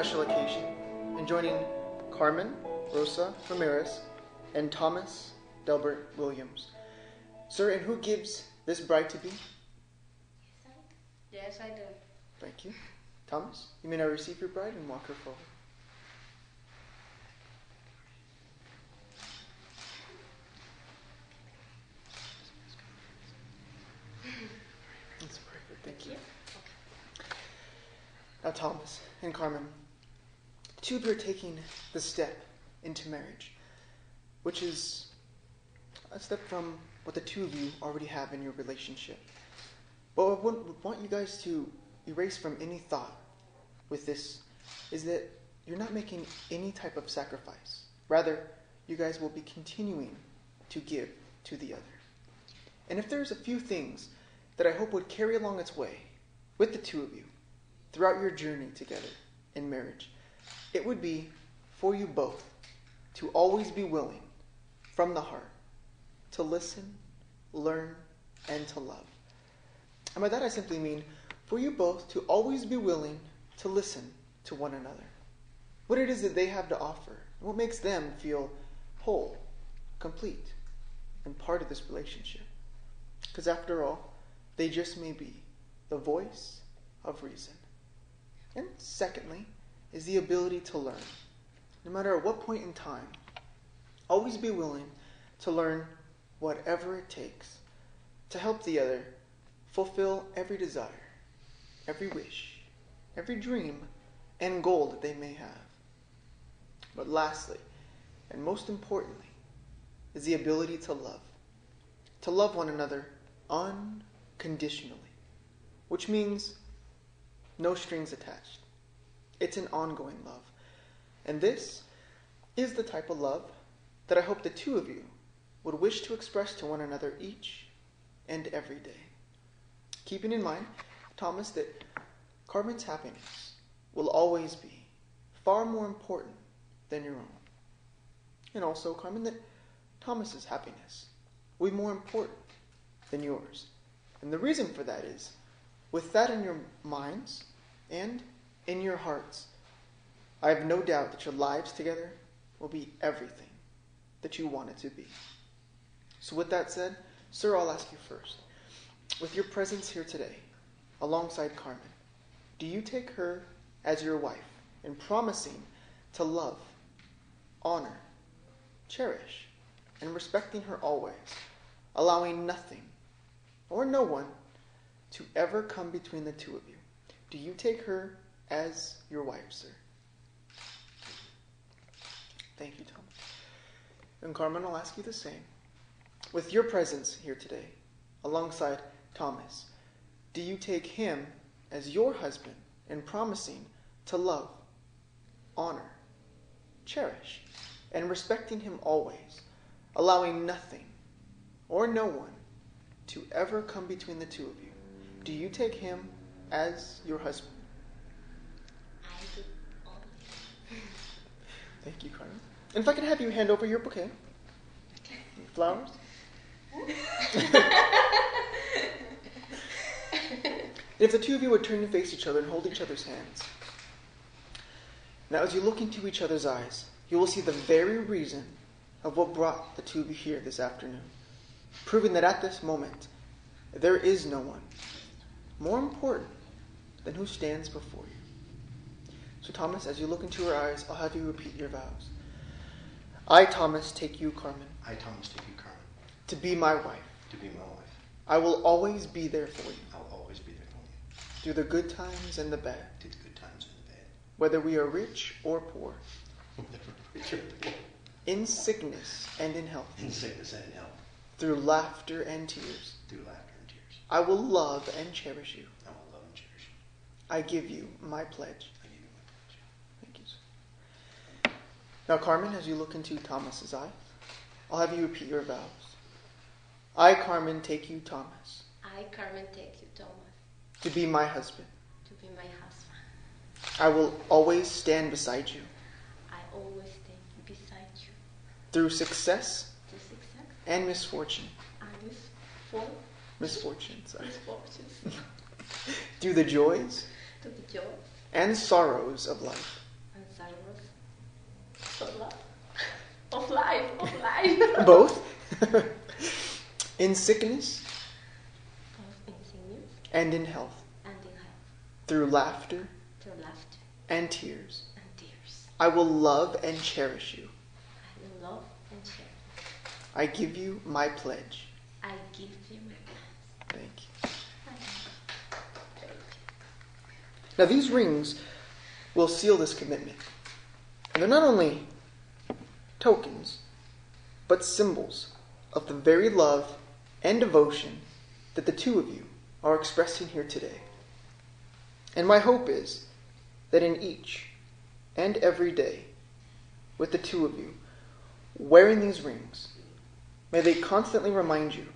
special occasion in joining Carmen Rosa Ramirez and Thomas Delbert Williams. Sir, and who gives this bride to be? Yes, I do. Thank you. Thomas, you may now receive your bride and walk her forward. That's perfect. Thank you. Now, Thomas and Carmen, the two of you are taking the step into marriage, which is a step from what the two of you already have in your relationship. But what I would want you guys to erase from any thought with this is that you're not making any type of sacrifice. Rather, you guys will be continuing to give to the other. And if there's a few things that I hope would carry along its way with the two of you throughout your journey together in marriage, it would be for you both to always be willing from the heart to listen, learn, and to love. And by that I simply mean for you both to always be willing to listen to one another. What it is that they have to offer, and what makes them feel whole, complete, and part of this relationship. Because after all, they just may be the voice of reason. And secondly, is the ability to learn. No matter at what point in time, always be willing to learn whatever it takes to help the other fulfill every desire, every wish, every dream, and goal that they may have. But lastly, and most importantly, is the ability to love one another unconditionally, which means no strings attached. It's an ongoing love. And this is the type of love that I hope the two of you would wish to express to one another each and every day. Keeping in mind, Thomas, that Carmen's happiness will always be far more important than your own. And also, Carmen, that Thomas's happiness will be more important than yours. And the reason for that is, with that in your minds and in your hearts, I have no doubt that your lives together will be everything that you want it to be. So with that said, sir, I'll ask you first. With your presence here today, alongside Carmen, do you take her as your wife in promising to love, honor, cherish, and respecting her always, allowing nothing or no one to ever come between the two of you? Do you take her as your wife, sir? Thank you, Thomas. And Carmen, I'll ask you the same. With your presence here today, alongside Thomas, do you take him as your husband in promising to love, honor, cherish, and respecting him always, allowing nothing or no one to ever come between the two of you? Do you take him as your husband? I do always. Thank you, Carmen. And if I could have you hand over your bouquet. Flowers. If the two of you would turn and face each other and hold each other's hands. Now, as you look into each other's eyes, you will see the very reason of what brought the two of you here this afternoon, proving that at this moment, there is no one more important than who stands before you. So, Thomas, as you look into her eyes, I'll have you repeat your vows. I, Thomas, take you, Carmen. I, Thomas, take you, Carmen. To be my wife. To be my wife. I will always be there for you. I will always be there for you. Through the good times and the bad. Through the good times and the bad. Whether we are rich or poor. Whether rich or poor. In sickness and in health. In sickness and in health. Through laughter and tears. Through laughter and tears. I will love and cherish you. I will love and cherish you. I give you my pledge. I give you my pledge. Thank you, sir. Now, Carmen, as you look into Thomas's eyes, I'll have you repeat your vows. I, Carmen, take you, Thomas. I, Carmen, take you, Thomas. To be my husband. To be my husband. I will always stand beside you. I always stand beside you. Through success. To success. And misfortune. And misfortune, sorry. Misfortunes. Through the joys. To the joy. And sorrows of life. both, in sickness both in sickness and in health, and in health, through laughter through laughter and tears. and tears. I will love and cherish you. I will love and cherish. I give you my pledge. I give you my plans. Thank you. Thank you. Now, these rings will seal this commitment. And they're not only tokens, but symbols of the very love and devotion that the two of you are expressing here today. And my hope is that in each and every day, with the two of you wearing these rings, may they constantly remind you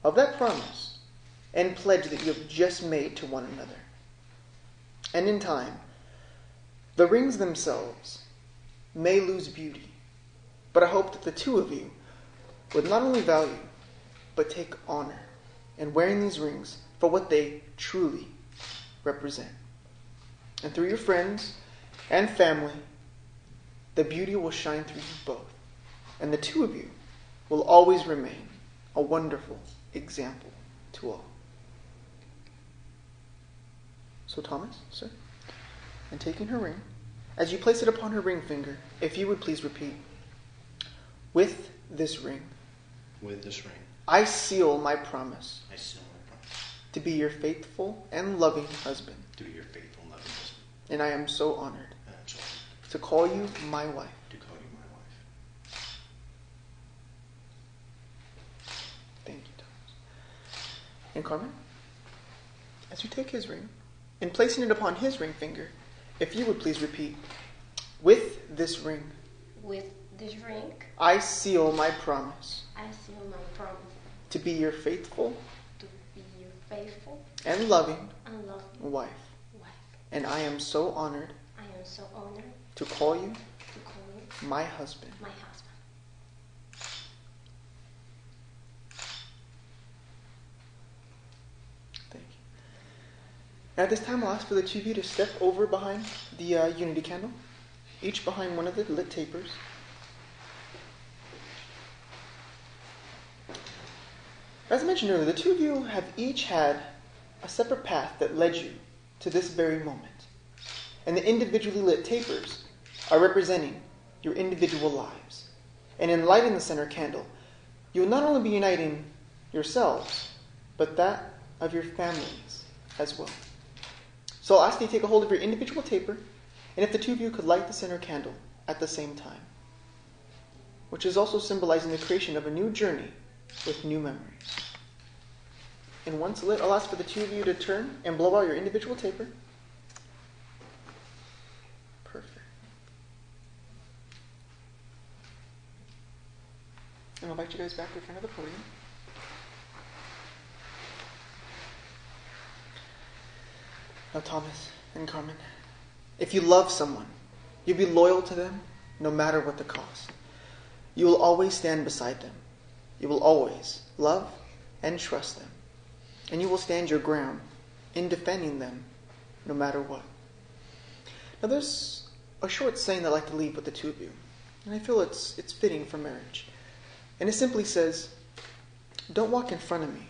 of that promise and pledge that you have just made to one another. And in time, the rings themselves may lose beauty, but I hope that the two of you would not only value, but take honor in wearing these rings for what they truly represent. And through your friends and family, the beauty will shine through you both. And the two of you will always remain a wonderful example to all. So Thomas, sir, and taking her ring, as you place it upon her ring finger, if you would please repeat, with this ring, With this ring, I seal my promise I seal my promise to be your faithful and loving husband, to be your faithful and loving husband. and I am so honored And I'm so honored to call you my wife. to call you my wife. Thank you, Thomas. And Carmen, as you take his ring, and placing it upon his ring finger, if you would please repeat, with this ring, With this ring, I seal my promise I seal my promise to be your faithful to be your faithful and loving and loving wife. wife. And I am so honored I am so honored to call you to call you my husband. my husband. Thank you. At this time, I'll ask for the two of you to step over behind the unity candle, each behind one of the lit tapers. As I mentioned earlier, the two of you have each had a separate path that led you to this very moment. And the individually lit tapers are representing your individual lives. And in lighting the center candle, you will not only be uniting yourselves, but that of your families as well. So I'll ask you to take a hold of your individual taper, and if the two of you could light the center candle at the same time, which is also symbolizing the creation of a new journey with new memories. And once lit, I'll ask for the two of you to turn and blow out your individual taper. Perfect. And I'll invite you guys back in front of the podium. Now, Thomas and Carmen, if you love someone, you'll be loyal to them no matter what the cost. You will always stand beside them. You will always love and trust them. And you will stand your ground in defending them no matter what. Now, there's a short saying that I like to leave with the two of you, and I feel it's fitting for marriage. And it simply says, don't walk in front of me.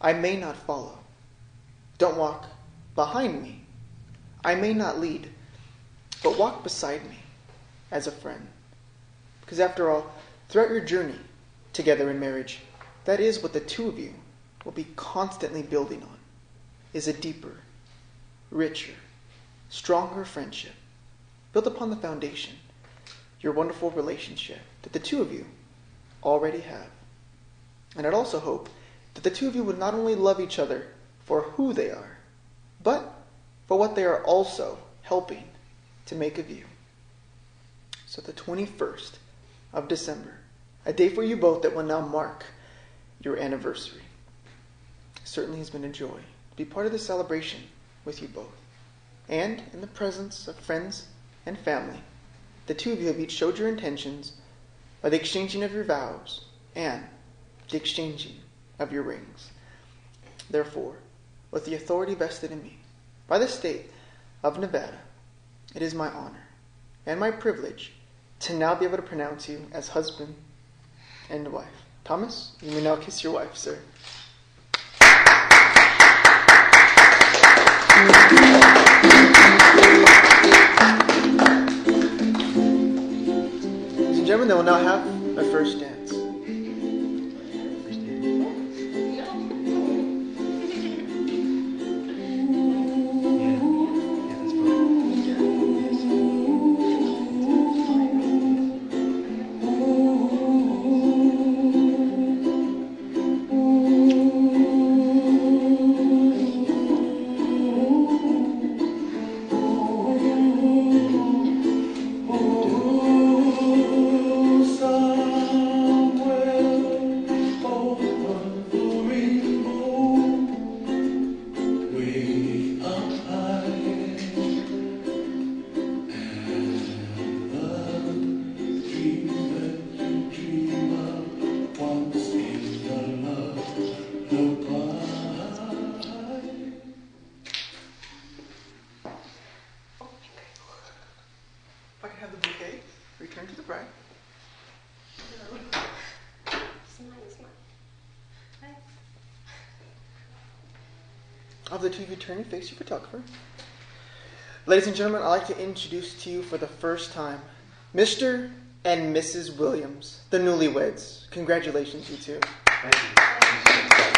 I may not follow. Don't walk behind me. I may not lead. But walk beside me as a friend. Because after all, throughout your journey together in marriage, that is what the two of you will be constantly building on, is a deeper, richer, stronger friendship built upon the foundation, your wonderful relationship that the two of you already have. And I'd also hope that the two of you would not only love each other for who they are, but for what they are also helping to make of you. So the 21st of December, a day for you both that will now mark your anniversary. It certainly has been a joy to be part of this celebration with you both. And in the presence of friends and family, the two of you have each showed your intentions by the exchanging of your vows and the exchanging of your rings. Therefore, with the authority vested in me by the state of Nevada, it is my honor and my privilege to now be able to pronounce you as husband and wife. Thomas, you may now kiss your wife, sir. Ladies and gentlemen, they will now have their first dance. If I can have the bouquet, return to the bride. Smile. Of the two of you, turn and face your photographer. Ladies and gentlemen, I'd like to introduce to you for the first time Mr. and Mrs. Williams, the newlyweds. Congratulations, you two. Thank you.